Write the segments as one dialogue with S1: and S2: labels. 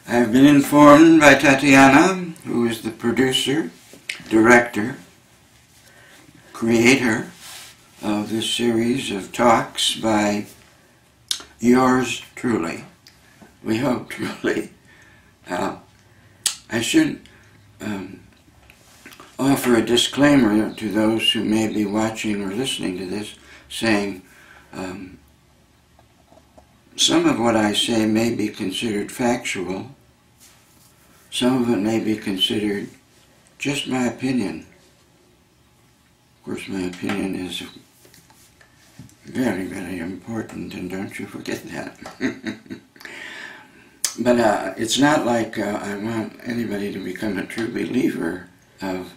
S1: I have been informed by Tatiana, who is the producer, director, creator of this series of talks by yours truly. We hope truly. I should offer a disclaimer to those who may be watching or listening to this, saying some of what I say may be considered factual. Some of it may be considered just my opinion. Of course, my opinion is very, very important, and don't you forget that. But it's not like I want anybody to become a true believer of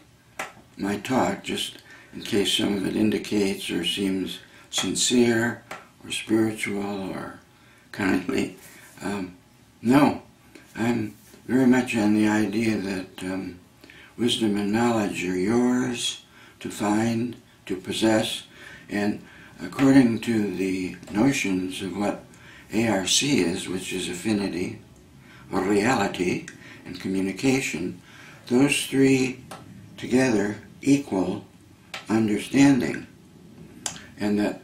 S1: my talk, just in case some of it indicates or seems sincere or spiritual or kindly. No, I'm very much on the idea that wisdom and knowledge are yours to find, to possess, and according to the notions of what ARC is, which is affinity, or reality, and communication, those three together equal understanding. And that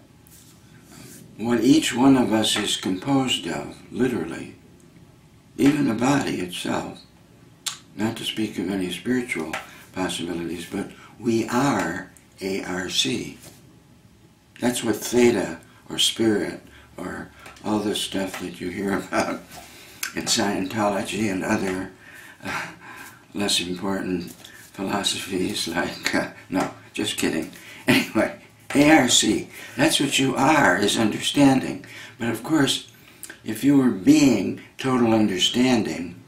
S1: what each one of us is composed of, literally, even the body itself, not to speak of any spiritual possibilities, but we are ARC. That's what theta, or spirit, or all this stuff that you hear about in Scientology and other less important philosophies like, no, just kidding. Anyway, ARC, that's what you are, is understanding. But of course, if you were being total understanding,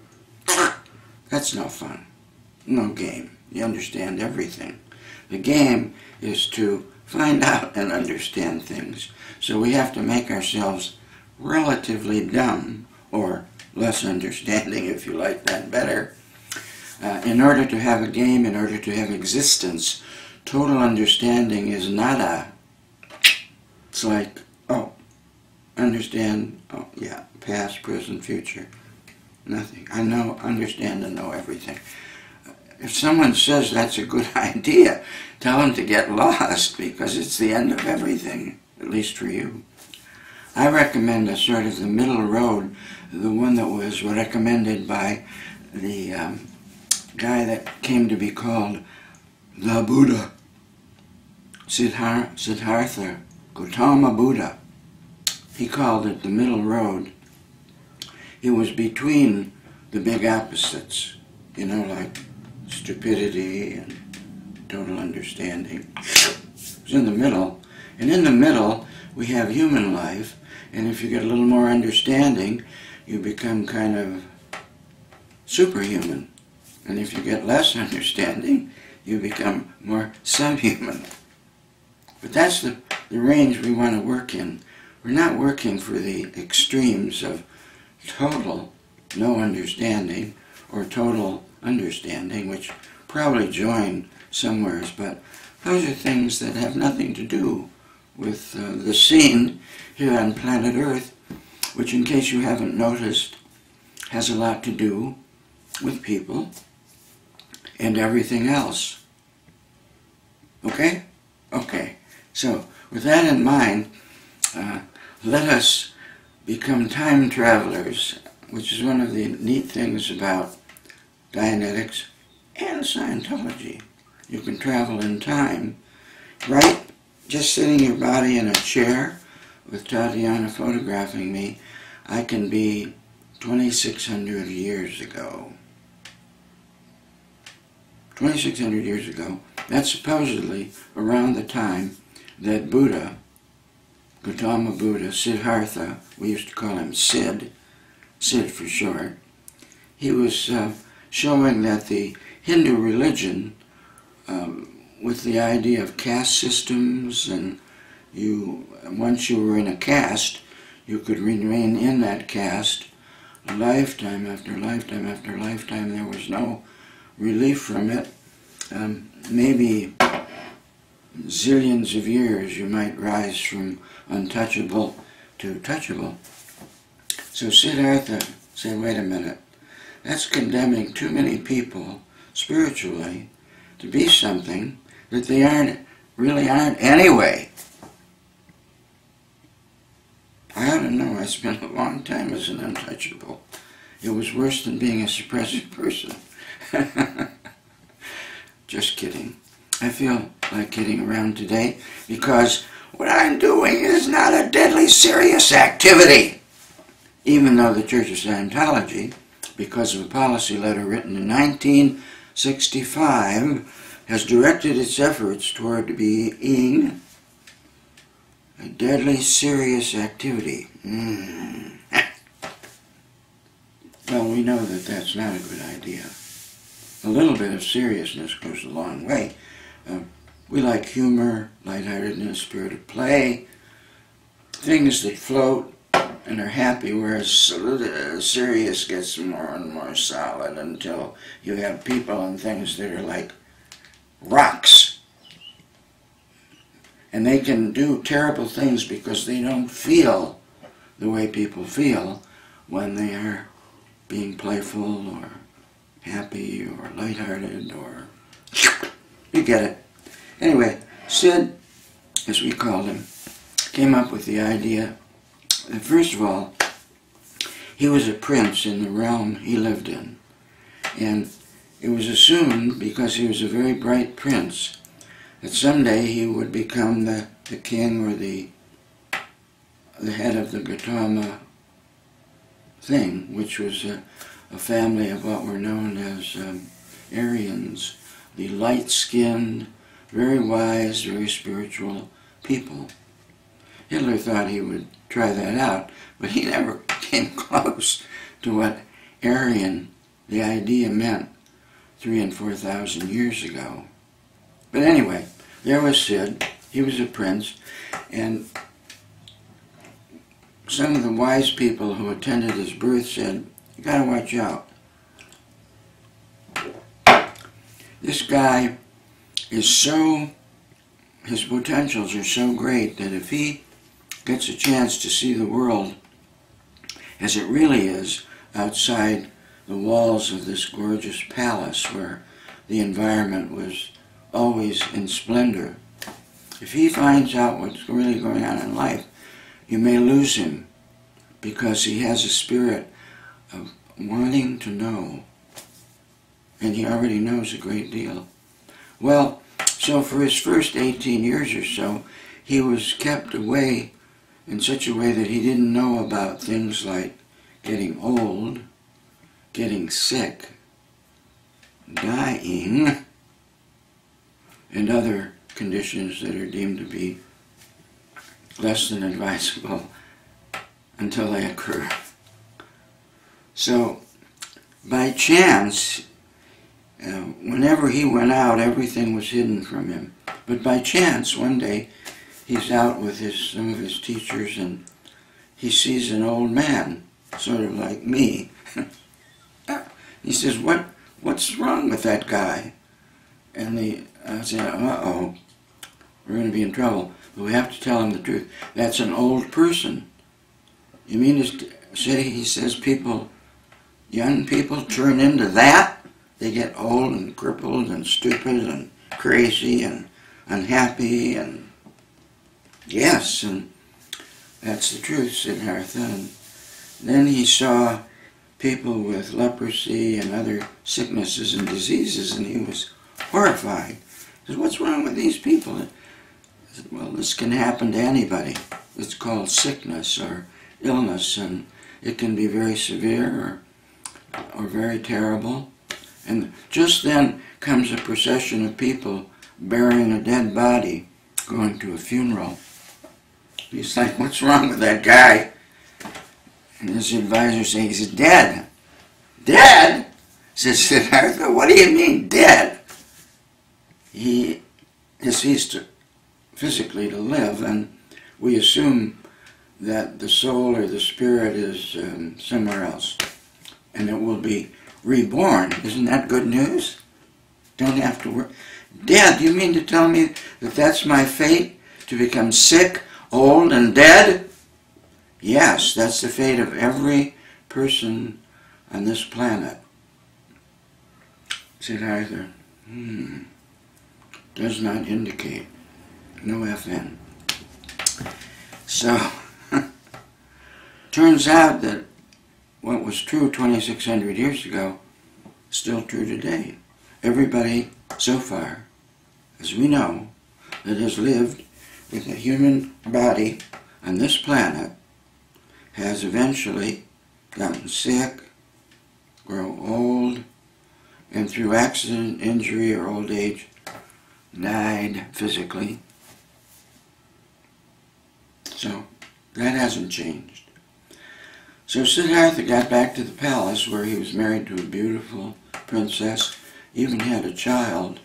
S1: that's no fun, no game. You understand everything. The game is to find out and understand things. So we have to make ourselves relatively dumb, or less understanding, if you like that better, in order to have a game, in order to have existence. Total understanding is nada. It's like, oh, understand, oh yeah, past, present, future. Nothing. I know, understand, and know everything. If someone says that's a good idea, tell them to get lost, because it's the end of everything, at least for you. I recommend a sort of the middle road, the one that was recommended by the guy that came to be called the Buddha, Siddhartha Gautama Buddha. He called it the middle road. It was between the big opposites, you know, like stupidity and total understanding. It was in the middle. And in the middle, we have human life. And if you get a little more understanding, you become kind of superhuman. And if you get less understanding, you become more subhuman. But that's the range we want to work in. We're not working for the extremes of total no understanding or total understanding, which probably join somewheres, but those are things that have nothing to do with the scene here on planet Earth, which, in case you haven't noticed, has a lot to do with people and everything else. Okay? Okay. So, with that in mind, let us become time travelers, which is one of the neat things about Dianetics and Scientology. You can travel in time, right? Just sitting your body in a chair with Tatiana photographing me, I can be 2,600 years ago. 2,600 years ago. That's supposedly around the time that Buddha, Gautama Buddha, Siddhartha, we used to call him Sid for short, he was showing that the Hindu religion, with the idea of caste systems, and once you were in a caste, you could remain in that caste lifetime after lifetime after lifetime. There was no relief from it. Maybe zillions of years you might rise from untouchable to touchable. So Siddhartha said, wait a minute, That's condemning too many people spiritually to be something that they really aren't anyway. I don't know, I spent a long time as an untouchable. It was worse than being a suppressive person. Just kidding. I feel like kidding around today because what I'm doing is not a deadly serious activity. Even though the Church of Scientology, because of a policy letter written in 1965, has directed its efforts toward being a deadly serious activity. Well, we know that that's not a good idea. A little bit of seriousness goes a long way. We like humor, lightheartedness, spirit of play, things that float and are happy, whereas serious gets more and more solid until you have people and things that are like rocks. And they can do terrible things because they don't feel the way people feel when they are being playful or happy or lighthearted or... You get it. Anyway, Sid, as we called him, came up with the idea that, first of all, he was a prince in the realm he lived in. And it was assumed, because he was a very bright prince, that someday he would become the king or the head of the Gautama thing, which was a family of what were known as Aryans, the light-skinned, very wise, very spiritual people. Hitler thought he would try that out, but he never came close to what Aryan, the idea, meant 3,000 and 4,000 years ago. But anyway, there was Sid. He was a prince, and some of the wise people who attended his birth said, "You gotta watch out. This guy is his potentials are so great that if he gets a chance to see the world as it really is outside the walls of this gorgeous palace where the environment was always in splendor, if he finds out what's really going on in life, you may lose him because he has a spirit of wanting to know, and he already knows a great deal." Well, so for his first 18 years or so, he was kept away in such a way that he didn't know about things like getting old, getting sick, dying, and other conditions that are deemed to be less than advisable until they occur. So, by chance, whenever he went out, everything was hidden from him. But by chance, one day, he's out with some of his teachers, and he sees an old man, sort of like me. He says, "What's wrong with that guy?" And I said, "Uh-oh, we're going to be in trouble. But we have to tell him the truth. That's an old person." "You mean to say," he says, young people turn into that? They get old and crippled and stupid and crazy and unhappy and... "Yes, and that's the truth," said Hartha. And then he saw people with leprosy and other sicknesses and diseases, and he was horrified. He said, "What's wrong with these people?" I said, "Well, this can happen to anybody. It's called sickness or illness, and it can be very severe or very terrible." And just then comes a procession of people bearing a dead body, going to a funeral. He's like, "What's wrong with that guy?" And his advisor saying, "He's dead." "Dead?" says Siddhartha. "What do you mean, dead?" He has ceased physically to live, and we assume that the soul or the spirit is somewhere else, and it will be reborn. Isn't that good news? Don't have to work. Dead? You mean to tell me that that's my fate? To become sick, old, and dead? Yes, that's the fate of every person on this planet. Siddhartha, does not indicate. No FN. So, turns out that what was true 2,600 years ago is still true today. Everybody, so far, as we know, that has lived with a human body on this planet has eventually gotten sick, grow old, and through accident, injury, or old age, died physically. So that hasn't changed. So Siddhartha got back to the palace where he was married to a beautiful princess, even had a child,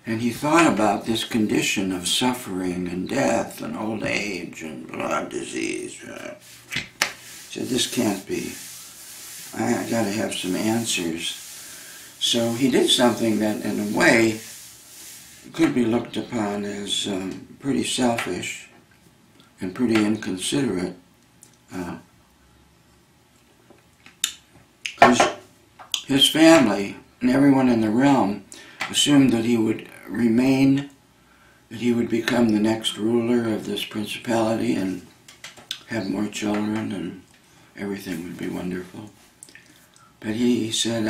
S1: and he thought about this condition of suffering and death and old age and blood disease. He said, this can't be. I got to have some answers. So he did something that, in a way, could be looked upon as pretty selfish and pretty inconsiderate. Because his family and everyone in the realm assumed that he would remain, that he would become the next ruler of this principality and have more children and everything would be wonderful. But he said,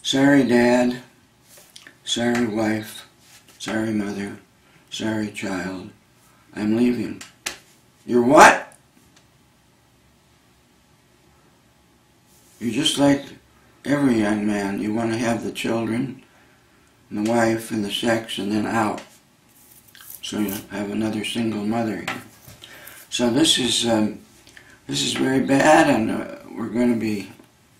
S1: sorry Dad, sorry wife, sorry mother, sorry child, I'm leaving. You're what? You're just like every young man. You want to have the children, and the wife, and the sex, and then out. So you have another single mother here. So this is very bad, and we're going to be.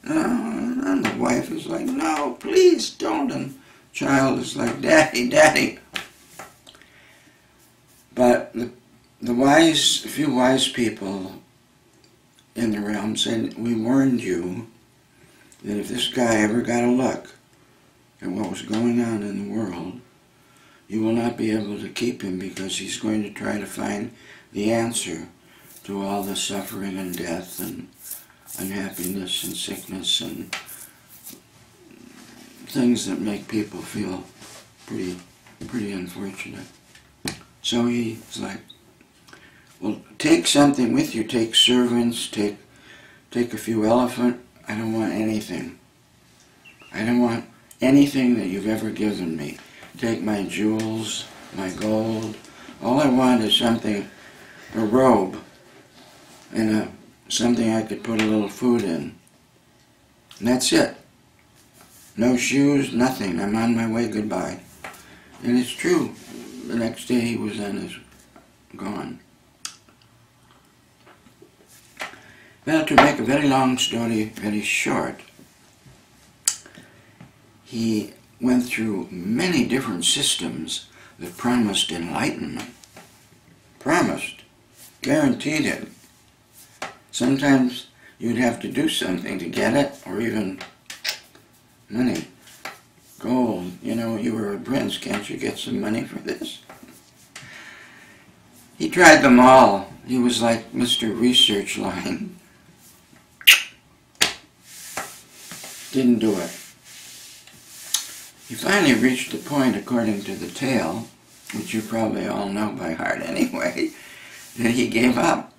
S1: And the wife is like, no, please don't. And the child is like, Daddy, Daddy. But a few wise people in the realm said, we warned you that if this guy ever got a look at what was going on in the world, you will not be able to keep him because he's going to try to find the answer to all the suffering and death and unhappiness and sickness and things that make people feel pretty unfortunate. So he's like, well, take something with you, take servants, take a few elephant. I don't want anything. I don't want anything that you've ever given me. Take my jewels, my gold. All I want is something, a robe, and something I could put a little food in. And that's it. No shoes, nothing. I'm on my way, goodbye. And it's true. The next day he was gone. Well, to make a very long story very short, he went through many different systems that promised enlightenment. Promised. Guaranteed it. Sometimes you'd have to do something to get it, or even money. Gold. You know, you were a prince, can't you get some money for this? He tried them all. He was like Mr. Research Line. Didn't do it. He finally reached the point, according to the tale, which you probably all know by heart anyway, that he gave up,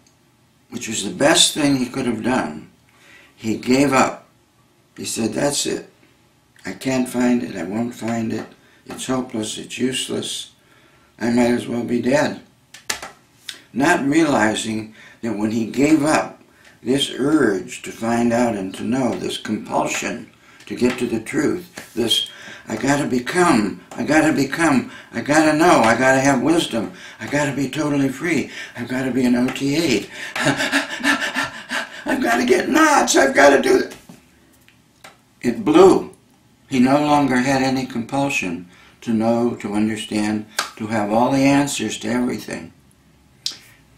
S1: which was the best thing he could have done. He gave up. He said, that's it. I can't find it. I won't find it. It's hopeless. It's useless. I might as well be dead. Not realizing that when he gave up, this urge to find out and to know, this compulsion to get to the truth, this I gotta become, I gotta know, I gotta have wisdom, I gotta be totally free, I've gotta be an OT8, I've gotta get knots, I've gotta do it. It blew. He no longer had any compulsion to know, to understand, to have all the answers to everything.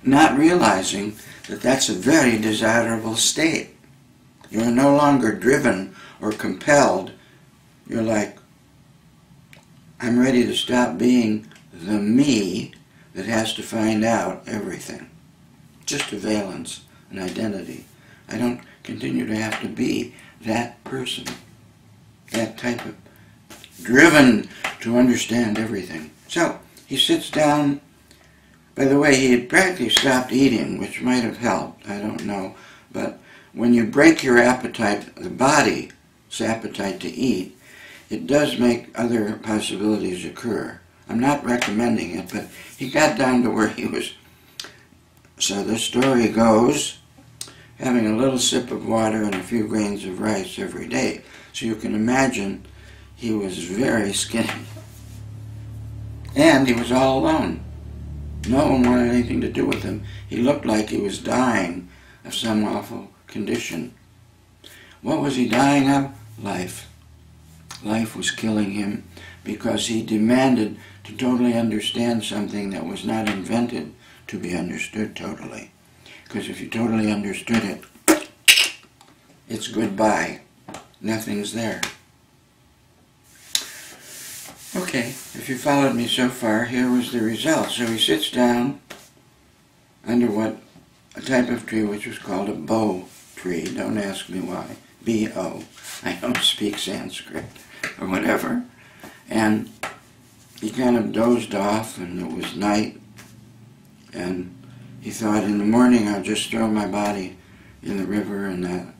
S1: Not realizing that that's a very desirable state. You're no longer driven or compelled. You're like, I'm ready to stop being the me that has to find out everything. Just a valence, an identity. I don't continue to have to be that person. that type of driven to understand everything. So he sits down. By the way, he had practically stopped eating, which might have helped, I don't know. But when you break your appetite, the body's appetite to eat, it does make other possibilities occur. I'm not recommending it, but he got down to where he was. So the story goes, having a little sip of water and a few grains of rice every day. So you can imagine he was very skinny. And he was all alone. No one wanted anything to do with him. He looked like he was dying of some awful condition. What was he dying of? Life. Life was killing him because he demanded to totally understand something that was not invented to be understood totally. Because if you totally understood it, it's goodbye. Nothing's there. Okay, if you followed me so far, here was the result. So he sits down under a type of tree which was called a bo tree. Don't ask me why. B-O. I don't speak Sanskrit or whatever. And he kind of dozed off, and it was night. And he thought, in the morning I'll just throw my body in the river, and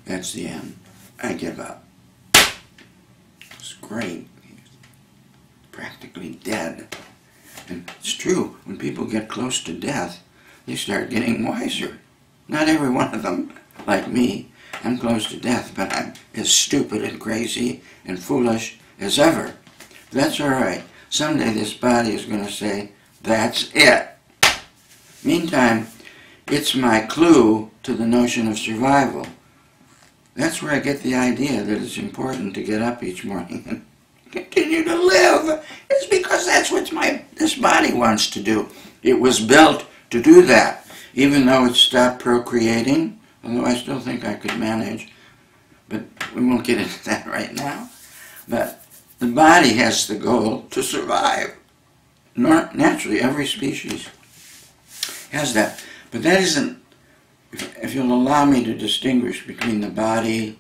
S1: that's the end. I give up. It's great. Practically dead. And it's true, when people get close to death, they start getting wiser. Not every one of them, like me. I'm close to death, but I'm as stupid and crazy and foolish as ever. That's all right. Someday this body is going to say, that's it. Meantime, it's my clue to the notion of survival. That's where I get the idea that it's important to get up each morning and continue to live. It's because that's what this body wants to do. It was built to do that. Even though it stopped procreating, although I still think I could manage, but we won't get into that right now. But the body has the goal to survive. Naturally, every species has that. But that isn't, if you'll allow me to distinguish between the body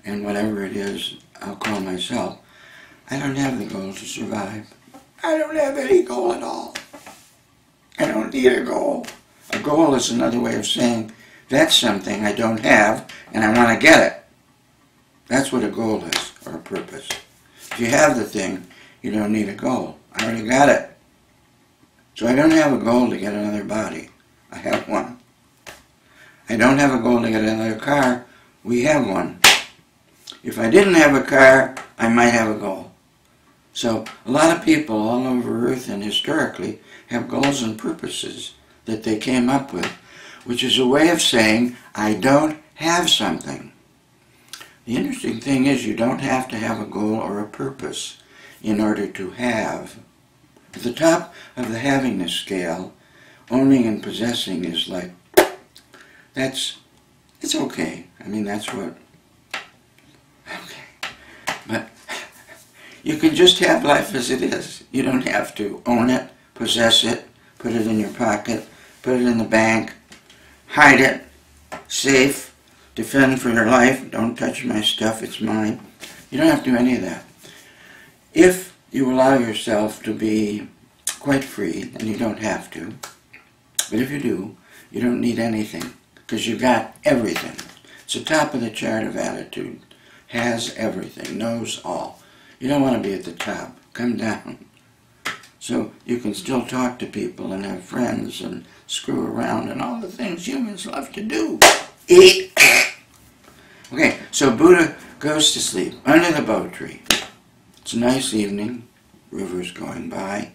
S1: and whatever it is I'll call myself, I don't have the goal to survive. I don't have any goal at all. I don't need a goal. A goal is another way of saying, that's something I don't have, and I want to get it. That's what a goal is, or a purpose. If you have the thing, you don't need a goal. I already got it. So I don't have a goal to get another body. I have one. I don't have a goal to get another car. We have one. If I didn't have a car, I might have a goal. So a lot of people all over Earth and historically have goals and purposes that they came up with, which is a way of saying, I don't have something. The interesting thing is you don't have to have a goal or a purpose in order to have. At the top of the havingness scale, owning and possessing is like, it's okay. I mean, that's what, okay. But you can just have life as it is. You don't have to own it, possess it, put it in your pocket, put it in the bank, hide it, safe, defend for your life, don't touch my stuff, it's mine. You don't have to do any of that. If you allow yourself to be quite free, and you don't have to, but if you do, you don't need anything, because you got everything. It's the top of the chart of attitude. Has everything, knows all. You don't want to be at the top. Come down. So you can still talk to people and have friends and screw around and all the things humans love to do. Eat. Okay, so Buddha goes to sleep under the bo tree. It's a nice evening. River's going by.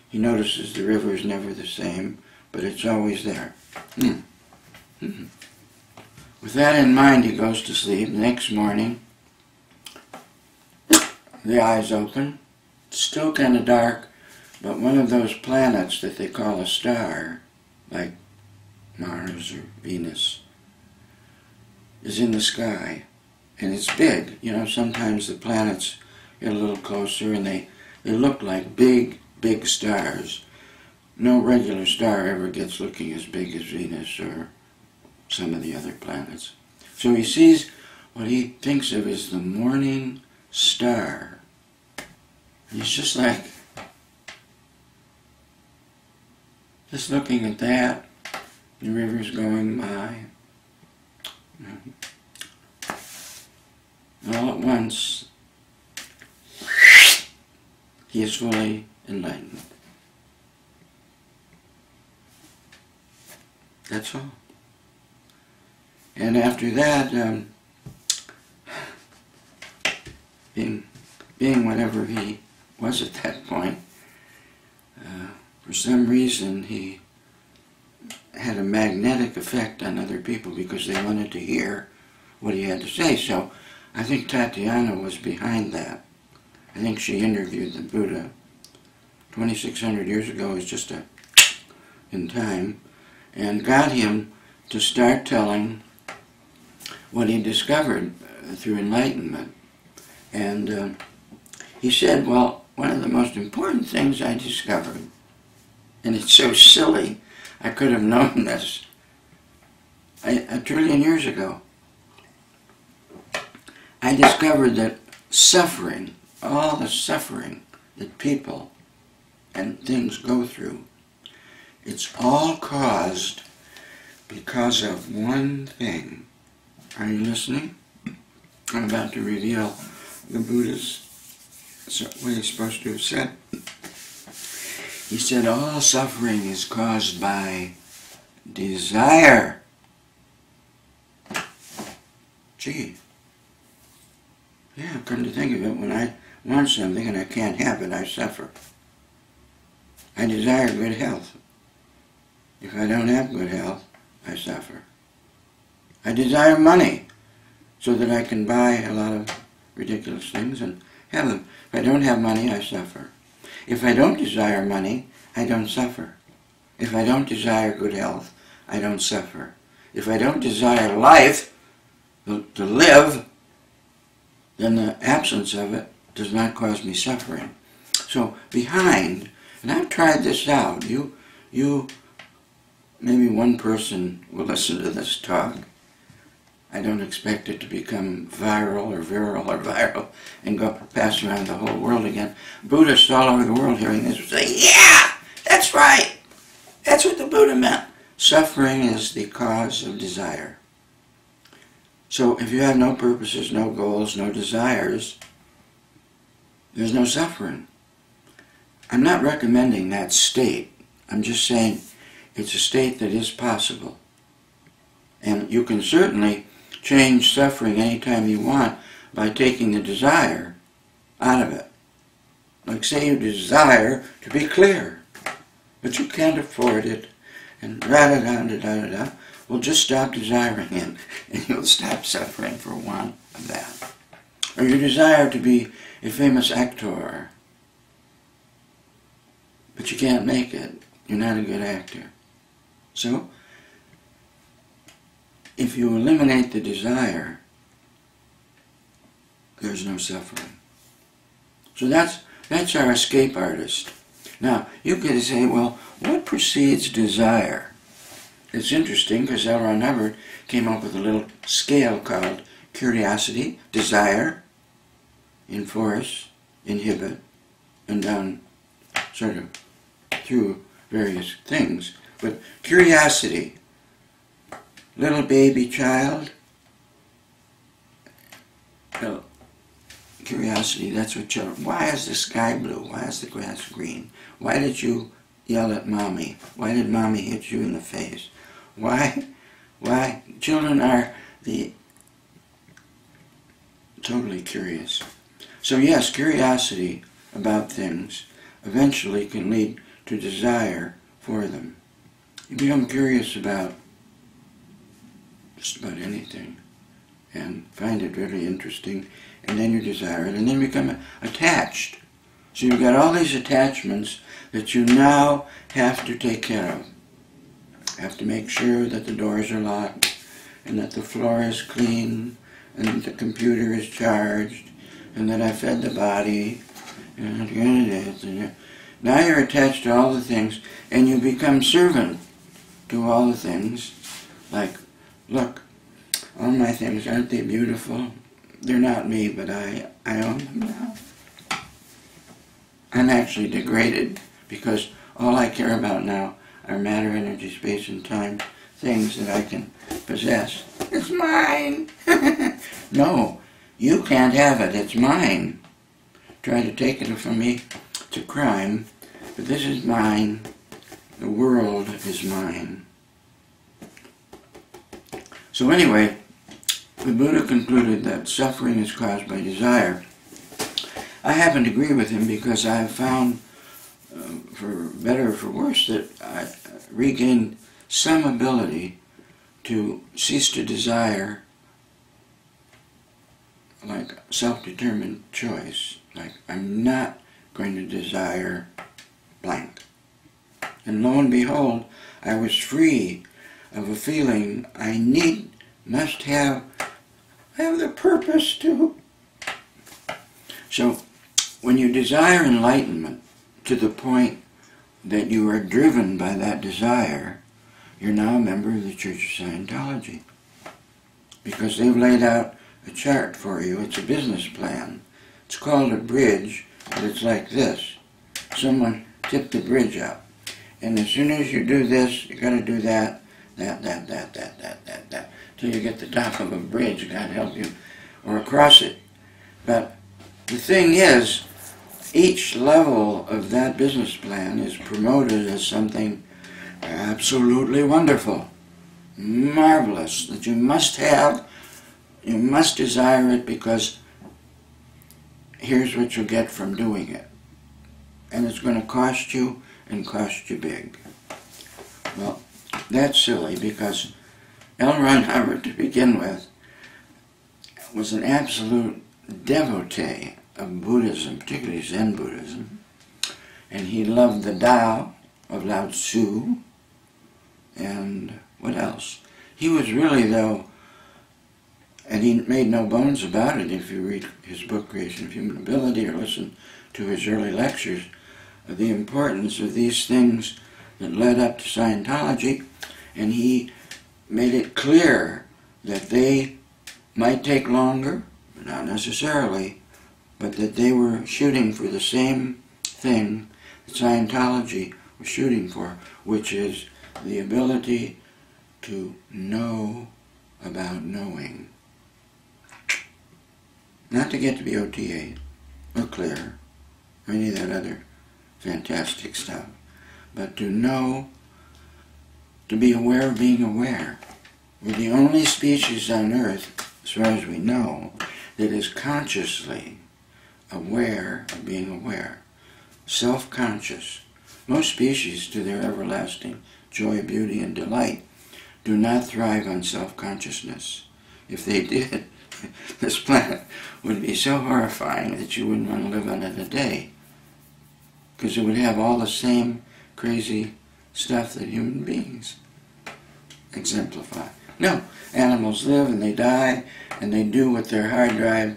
S1: He notices the river is never the same, but it's always there. With that in mind, he goes to sleep. The next morning, the eyes open. It's still kind of dark, but one of those planets that they call a star, like Mars or Venus, is in the sky. And it's big. You know, sometimes the planets get a little closer and they look like big, big stars. No regular star ever gets looking as big as Venus or some of the other planets. So he sees what he thinks of as the morning star. He's just like, just looking at that, the river's going by. And all at once, he is fully enlightened. That's all. And after that, being whatever he was at that point, for some reason he had a magnetic effect on other people because they wanted to hear what he had to say. So I think Tatiana was behind that. I think she interviewed the Buddha 2,600 years ago, is just in time, and got him to start telling what he discovered through enlightenment. And he said, well, one of the most important things I discovered, and it's so silly, I could have known this a trillion years ago. I discovered that suffering, all the suffering that people and things go through, it's all caused because of one thing. Are you listening? I'm about to reveal the Buddha's, what he's supposed to have said. He said all suffering is caused by desire. Gee. Yeah, come to think of it, when I want something and I can't have it, I suffer. I desire good health. If I don't have good health, I suffer. I desire money so that I can buy a lot of ridiculous things and have them. If I don't have money, I suffer. If I don't desire money, I don't suffer. If I don't desire good health, I don't suffer. If I don't desire life, to live, then the absence of it does not cause me suffering. So behind, and I've tried this out, you, maybe one person will listen to this talk. I don't expect it to become viral or viral or viral and go pass around the whole world again. Buddhists all over the world hearing this will say, yeah, that's right. That's what the Buddha meant. Suffering is the cause of desire. So if you have no purposes, no goals, no desires, there's no suffering. I'm not recommending that state. I'm just saying it's a state that is possible. And you can certainly change suffering anytime you want by taking the desire out of it. Like say you desire to be clear, but you can't afford it, and da-da-da-da-da-da. Well, just stop desiring it, and you'll stop suffering for want of that. Or you desire to be a famous actor, but you can't make it. You're not a good actor. So, if you eliminate the desire, there's no suffering. So that's our escape artist. Now, you could say, well, what precedes desire? It's interesting because L. Ron Hubbard came up with a little scale called curiosity, desire, enforce, inhibit, and down sort of through various things. But curiosity, little baby child, well, curiosity, that's what children, why is the sky blue? Why is the grass green? Why did you yell at mommy? Why did mommy hit you in the face? Why? Children are totally curious. So yes, curiosity about things eventually can lead to desire for them. You become curious about just about anything and find it really interesting, and then you desire it, and then become attached. So you've got all these attachments that you now have to take care of. You have to make sure that the doors are locked, and that the floor is clean, and that the computer is charged, and that I fed the body, and now you're attached to all the things, and you become servant to all the things. Like, look, All my things, aren't they beautiful? They're not me, but I own them now. I'm actually degraded because all I care about now are matter, energy, space, and time, things that I can possess. It's mine! No, you can't have it, it's mine. Try to take it from me, it's a crime, but this is mine. The world is mine. So anyway, the Buddha concluded that suffering is caused by desire. I happen to agree with him because I have found, for better or for worse, that I regained some ability to cease to desire, like self-determined choice. Like, I'm not going to desire blank. And lo and behold, I was free of a feeling I must have the purpose to. So, when you desire enlightenment to the point that you are driven by that desire, you're now a member of the Church of Scientology. Because they've laid out a chart for you. It's a business plan. It's called a bridge, but it's like this. Someone tipped the bridge up. And as soon as you do this, you got to do that, till you get the top of a bridge, God help you, or across it. But the thing is, each level of that business plan is promoted as something absolutely wonderful, marvelous, that you must have, you must desire it because here's what you get from doing it. And it's going to cost you, and cost you big. Well, that's silly because L. Ron Hubbard, to begin with, was an absolute devotee of Buddhism, particularly Zen Buddhism, and he loved the Tao of Lao Tzu, and what else? He was really, though, and he made no bones about it if you read his book, Creation of Human Ability, or listen to his early lectures, the importance of these things that led up to Scientology, and he made it clear that they might take longer, but not necessarily, but that they were shooting for the same thing that Scientology was shooting for, which is the ability to know about knowing. Not to get to be OTA, or clear, or any of that other fantastic stuff, but to know, to be aware of being aware. We're the only species on Earth, as far as we know, that is consciously aware of being aware. Self-conscious. Most species, to their everlasting joy, beauty, and delight, do not thrive on self-consciousness. If they did, this planet would be so horrifying that you wouldn't want to live on it a day. Because it would have all the same crazy stuff that human beings exemplify. No, animals live and they die and they do what their hard drive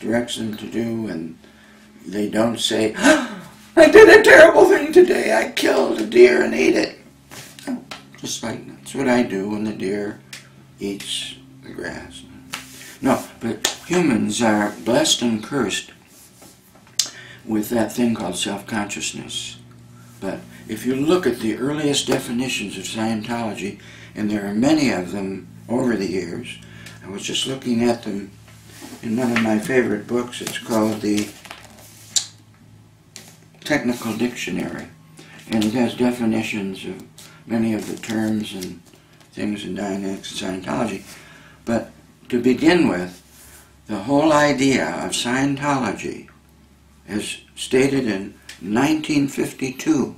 S1: directs them to do, and they don't say, oh, I did a terrible thing today, I killed a deer and ate it. No, just like that's what I do when the deer eats the grass. No, but humans are blessed and cursed with that thing called self-consciousness. But if you look at the earliest definitions of Scientology, and there are many of them over the years, I was just looking at them in one of my favorite books. It's called the Technical Dictionary, and it has definitions of many of the terms and things in dynamics of Scientology. But to begin with, the whole idea of Scientology, as stated in 1952,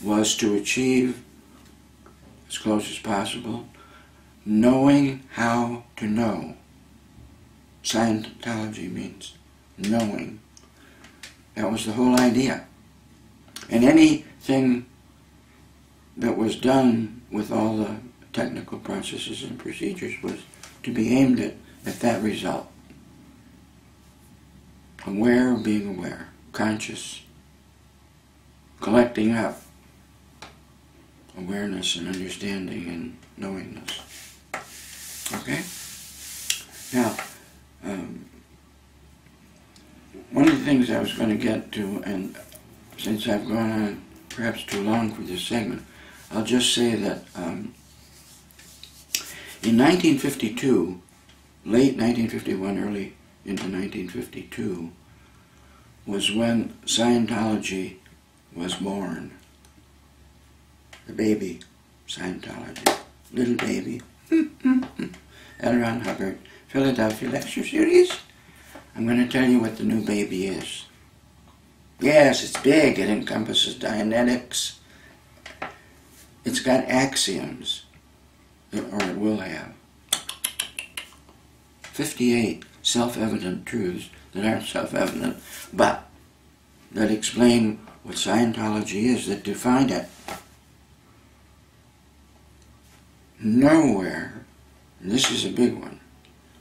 S1: was to achieve, as close as possible, knowing how to know. Scientology means knowing. That was the whole idea. And anything that was done with all the technical processes and procedures was to be aimed at that result. Aware of being aware, conscious, collecting up awareness and understanding and knowingness. Okay? Now, one of the things I was going to get to, and since I've gone on perhaps too long for this segment, I'll just say that in 1952, late 1951, early into 1952, was when Scientology was born. The baby Scientology, little baby. L. Ron Hubbard, Philadelphia Lecture Series. I'm going to tell you what the new baby is. Yes, it's big. It encompasses Dianetics. It's got axioms, or it will have. 58 self-evident truths that aren't self-evident, but that explain what Scientology is, that define it. Nowhere, and this is a big one,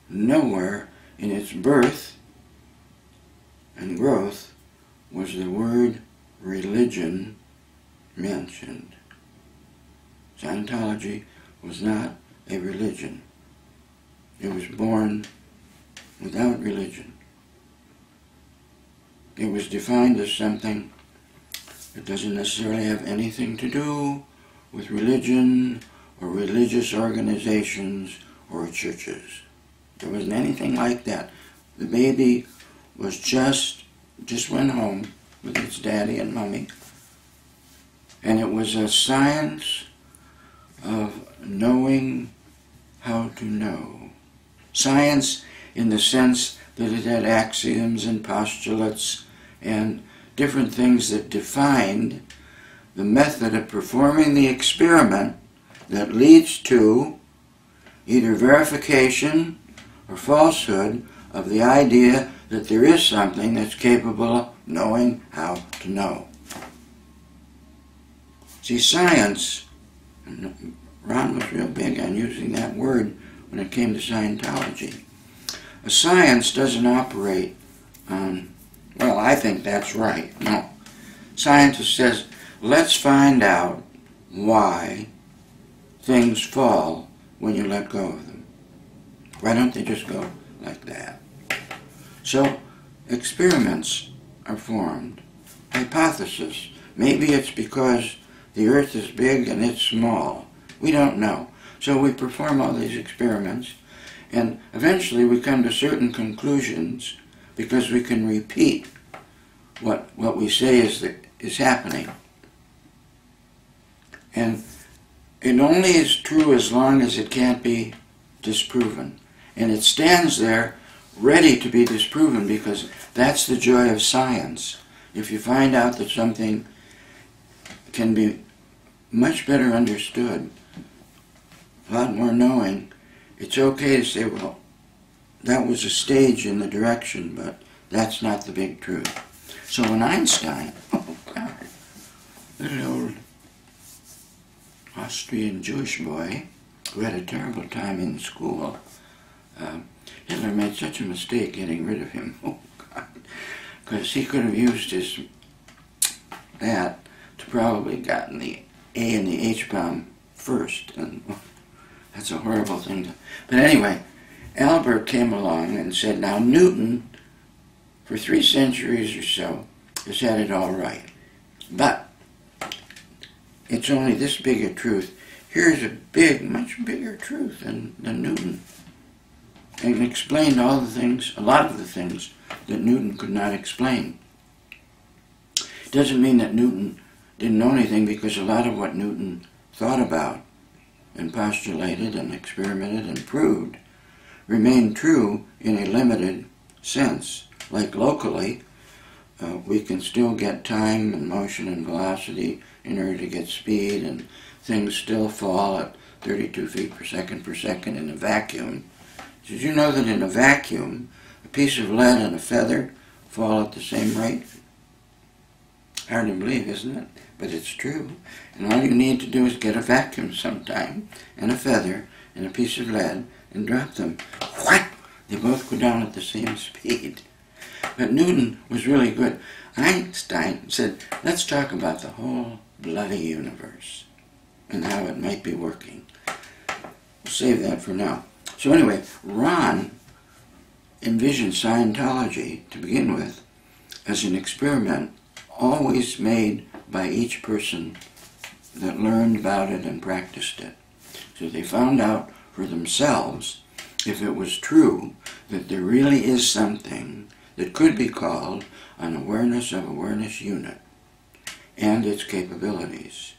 S1: nowhere in its birth and growth was the word religion mentioned. Scientology was not a religion. It was born without religion. It was defined as something that doesn't necessarily have anything to do with religion or religious organizations or churches. There wasn't anything like that. The baby was just went home with its daddy and mommy, and it was a science of knowing how to know. Science in the sense that it had axioms and postulates and different things that defined the method of performing the experiment that leads to either verification or falsehood of the idea that there is something that's capable of knowing how to know. See, science, and Ron was real big on using that word when it came to Scientology. A science doesn't operate on, well, I think that's right. No. Science says, let's find out why things fall when you let go of them. Why don't they just go like that? So, experiments are formed. Hypothesis. Maybe it's because the Earth is big and it's small. We don't know. So we perform all these experiments, and eventually we come to certain conclusions because we can repeat what we say is happening. And it only is true as long as it can't be disproven. And it stands there ready to be disproven because that's the joy of science. If you find out that something can be much better understood, a lot more knowing, it's okay to say, well, that was a stage in the direction, but that's not the big truth. So when Einstein, oh God, little old Austrian Jewish boy who had a terrible time in school, Hitler made such a mistake getting rid of him, oh God, because he could have used that to probably gotten the A and the H bomb first, and that's a horrible thing. But anyway, Albert came along and said, now Newton, for 3 centuries or so, has had it all right. But it's only this big a truth. Here's a big, much bigger truth than Newton. And explained all the things, a lot of the things that Newton could not explain. It doesn't mean that Newton didn't know anything, because a lot of what Newton thought about and postulated and experimented and proved remained true in a limited sense. Like locally, we can still get time and motion and velocity in order to get speed, and things still fall at 32 feet per second in a vacuum. Did you know that in a vacuum, a piece of lead and a feather fall at the same rate? Hard to believe, isn't it? But it's true. And all you need to do is get a vacuum sometime, and a feather, and a piece of lead, and drop them. Whack! They both go down at the same speed. But Newton was really good. Einstein said, let's talk about the whole bloody universe and how it might be working. We'll save that for now. So anyway, Ron envision Scientology, to begin with, as an experiment always made by each person that learned about it and practiced it. So they found out for themselves, if it was true, that there really is something that could be called an awareness of awareness unit and its capabilities.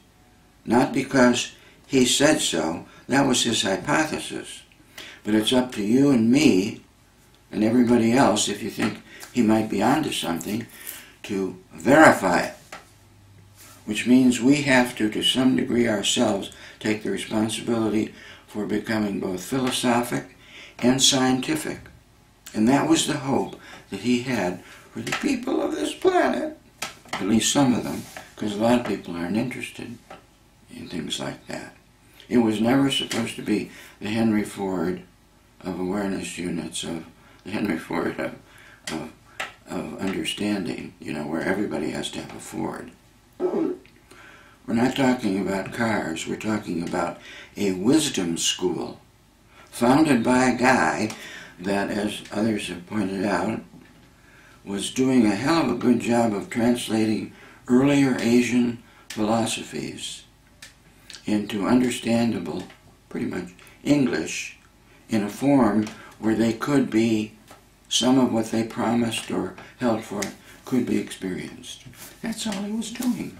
S1: Not because he said so, that was his hypothesis. But it's up to you and me and everybody else, if you think he might be onto something, to verify it. Which means we have to some degree ourselves, take the responsibility for becoming both philosophic and scientific. And that was the hope that he had for the people of this planet. At least some of them, because a lot of people aren't interested in things like that. It was never supposed to be the Henry Ford of awareness units, of the Henry Ford of understanding, where everybody has to have a Ford. We're not talking about cars, we're talking about a wisdom school founded by a guy that, as others have pointed out, was doing a hell of a good job of translating earlier Asian philosophies into understandable, pretty much English, in a form where they could be, some of what they promised or held for could be experienced. That's all he was doing.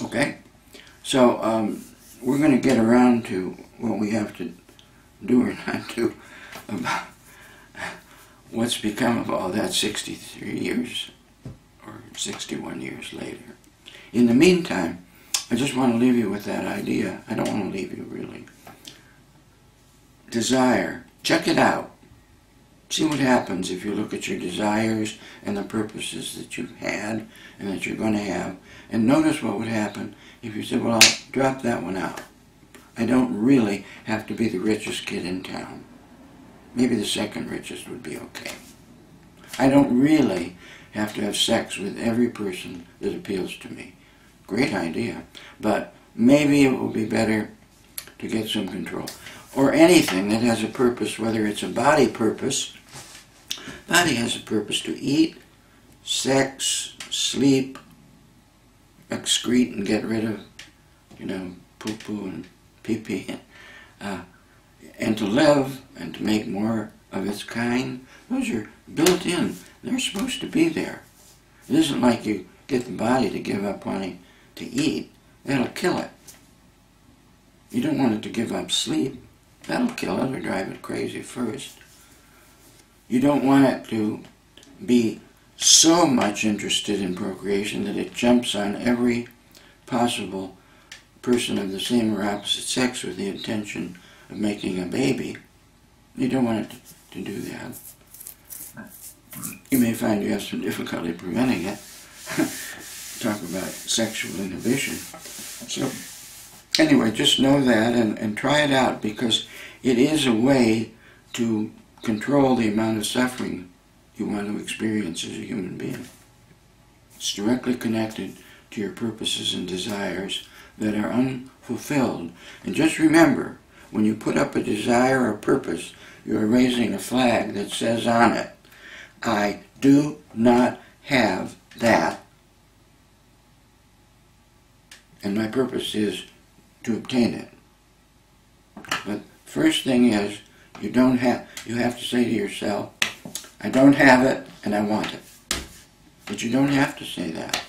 S1: Okay? So we're going to get around to what we have to do or not do about what's become of all that 63 years or 61 years later. In the meantime, I just want to leave you with that idea. I don't want to leave you, really. Desire. Check it out. See what happens if you look at your desires and the purposes that you've had and that you're going to have. And notice what would happen if you said, well, I'll drop that one out. I don't really have to be the richest kid in town. Maybe the second richest would be okay. I don't really have to have sex with every person that appeals to me. Great idea. But maybe it will be better to get some control. Or anything that has a purpose, whether it's a body purpose. Body has a purpose to eat, sex, sleep, excrete and get rid of, poo-poo and pee-pee, and to live and to make more of its kind. Those are built in. They're supposed to be there. It isn't like you get the body to give up wanting to eat. That'll kill it. You don't want it to give up sleep. That'll kill it or drive it crazy first. You don't want it to be so much interested in procreation that it jumps on every possible person of the same or opposite sex with the intention of making a baby. You don't want it to do that. You may find you have some difficulty preventing it. Talk about sexual inhibition. So anyway, just know that and try it out, because it is a way to control the amount of suffering you want to experience as a human being. It's directly connected to your purposes and desires that are unfulfilled. And just remember, when you put up a desire or purpose, you are raising a flag that says on it, I do not have that, and my purpose is to obtain it. But first thing is, you have to say to yourself, I don't have it and I want it. But you don't have to say that.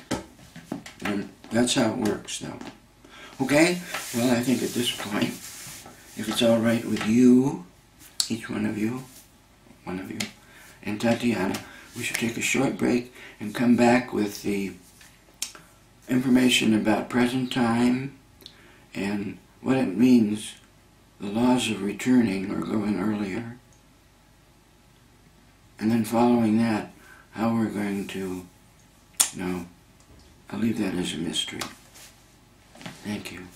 S1: And that's how it works, though. Okay? Well, I think at this point, if it's all right with you, each one of you, and Tatiana, we should take a short break and come back with the information about present time and what it means, the laws of returning or going earlier. And then following that, how we're going to, I'll leave that as a mystery. Thank you.